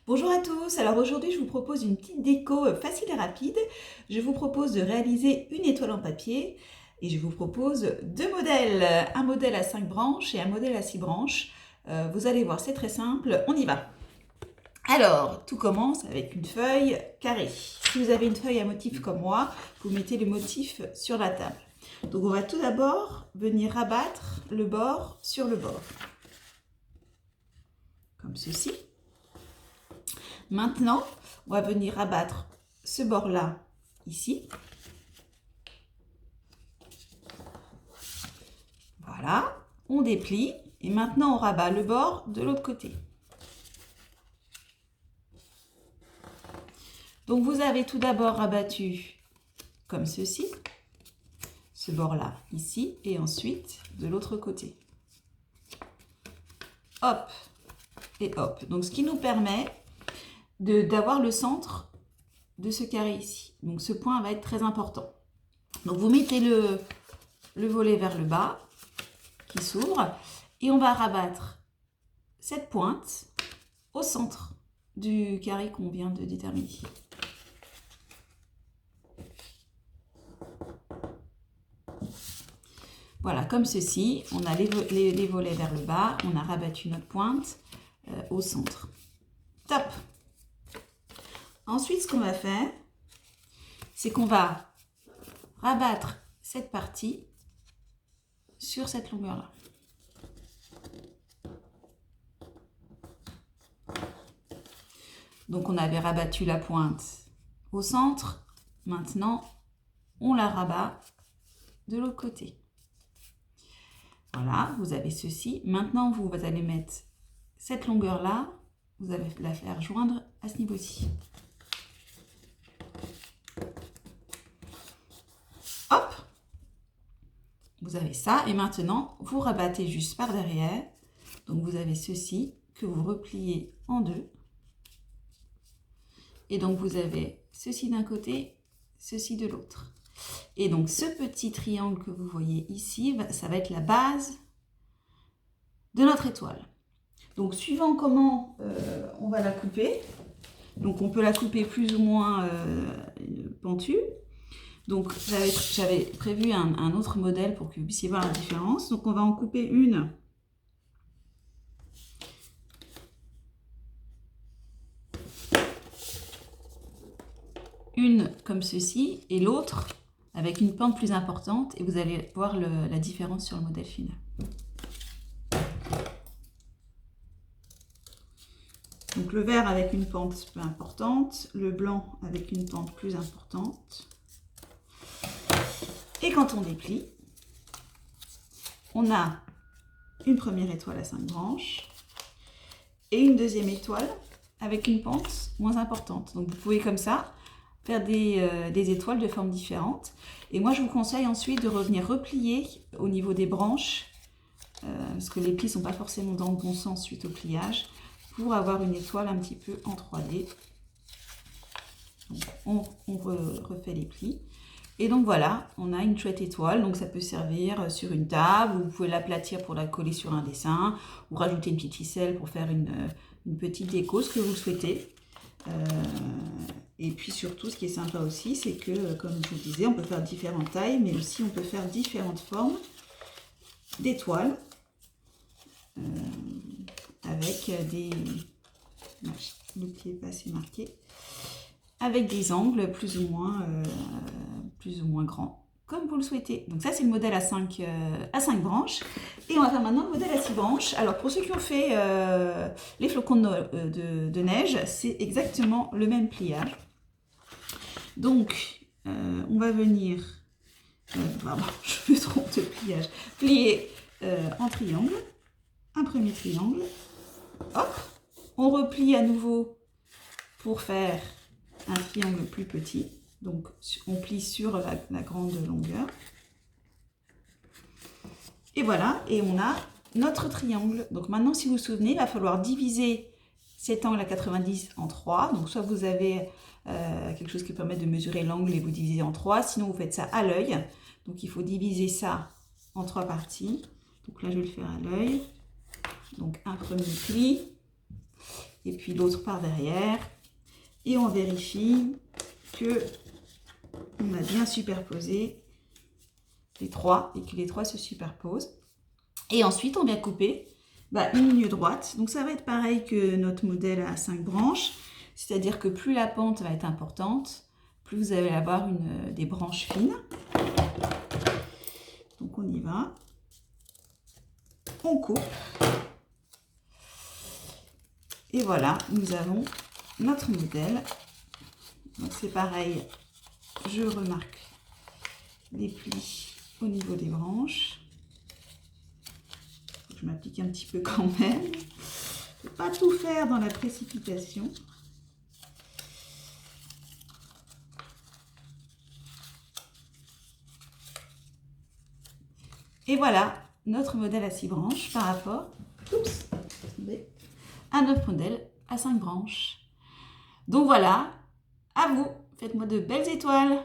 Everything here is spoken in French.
Bonjour à tous, alors aujourd'hui je vous propose une petite déco facile et rapide. Je vous propose de réaliser une étoile en papier et je vous propose deux modèles, un modèle à 5 branches et un modèle à 6 branches. Vous allez voir, c'est très simple, on y va. Alors, tout commence avec une feuille carrée. Si vous avez une feuille à motif comme moi, vous mettez le motif sur la table. Donc on va tout d'abord venir rabattre le bord sur le bord, comme ceci. Maintenant, on va venir rabattre ce bord-là ici. Voilà, on déplie et maintenant on rabat le bord de l'autre côté. Donc vous avez tout d'abord rabattu comme ceci, ce bord-là ici et ensuite de l'autre côté. Hop et hop. Donc ce qui nous permet d'avoir le centre de ce carré ici. Donc ce point va être très important. Donc vous mettez le volet vers le bas qui s'ouvre et on va rabattre cette pointe au centre du carré qu'on vient de déterminer. Voilà, comme ceci, on a les volets vers le bas, on a rabattu notre pointe au centre. Top! Ensuite, ce qu'on va faire, c'est qu'on va rabattre cette partie sur cette longueur-là. Donc on avait rabattu la pointe au centre, maintenant on la rabat de l'autre côté. Voilà, vous avez ceci. Maintenant vous allez mettre cette longueur-là, vous allez la faire joindre à ce niveau-ci. Hop! Vous avez ça et maintenant vous rabattez juste par derrière. Donc vous avez ceci que vous repliez en deux. Et donc vous avez ceci d'un côté, ceci de l'autre. Et donc ce petit triangle que vous voyez ici, ça va être la base de notre étoile. Donc suivant comment on va la couper, donc on peut la couper plus ou moins pentue. Donc j'avais prévu un autre modèle pour que vous puissiez voir la différence. Donc on va en couper une comme ceci et l'autre avec une pente plus importante et vous allez voir la différence sur le modèle final. Donc le vert avec une pente peu importante, le blanc avec une pente plus importante. Et quand on déplie, on a une première étoile à 5 branches et une deuxième étoile avec une pente moins importante. Donc vous pouvez comme ça faire des étoiles de formes différentes. Et moi je vous conseille ensuite de revenir replier au niveau des branches, parce que les plis ne sont pas forcément dans le bon sens suite au pliage, pour avoir une étoile un petit peu en 3D. Donc on refait les plis. Et donc voilà, on a une chouette étoile, donc ça peut servir sur une table, ou vous pouvez l'aplatir pour la coller sur un dessin, ou rajouter une petite ficelle pour faire une petite déco, ce que vous souhaitez. Et puis surtout, ce qui est sympa aussi, c'est que, comme je vous disais, on peut faire différentes tailles, mais aussi on peut faire différentes formes d'étoiles, avec des... Le pied pas assez marqué. Avec des angles plus ou moins grands, comme vous le souhaitez. Donc ça, c'est le modèle à 5 branches. Et on va faire maintenant le modèle à 6 branches. Alors, pour ceux qui ont fait les flocons de neige, c'est exactement le même pliage. Donc, on va venir... pardon, je me trompe de pliage. Plier en triangle. Un premier triangle. Hop. On replie à nouveau pour faire un triangle plus petit. Donc on plie sur la grande longueur. Et voilà, et on a notre triangle. Donc maintenant, si vous vous souvenez, il va falloir diviser cet angle à 90 en 3. Donc soit vous avez quelque chose qui permet de mesurer l'angle et vous divisez en 3, sinon vous faites ça à l'œil. Donc il faut diviser ça en 3 parties. Donc là, je vais le faire à l'œil. Donc un premier pli. et puis l'autre par derrière. Et on vérifie que on a bien superposé les trois et que les trois se superposent. Et ensuite, on vient couper une ligne droite. Donc, ça va être pareil que notre modèle à 5 branches. C'est-à-dire que plus la pente va être importante, plus vous allez avoir des branches fines. Donc, on y va. On coupe. Et voilà, nous avons notre modèle. Donc, c'est pareil. Je remarque les plis au niveau des branches. Je m'applique un petit peu quand même. Il ne faut pas tout faire dans la précipitation. Et voilà notre modèle à 6 branches par rapport à notre modèle à 5 branches. Donc voilà, à vous, faites-moi de belles étoiles.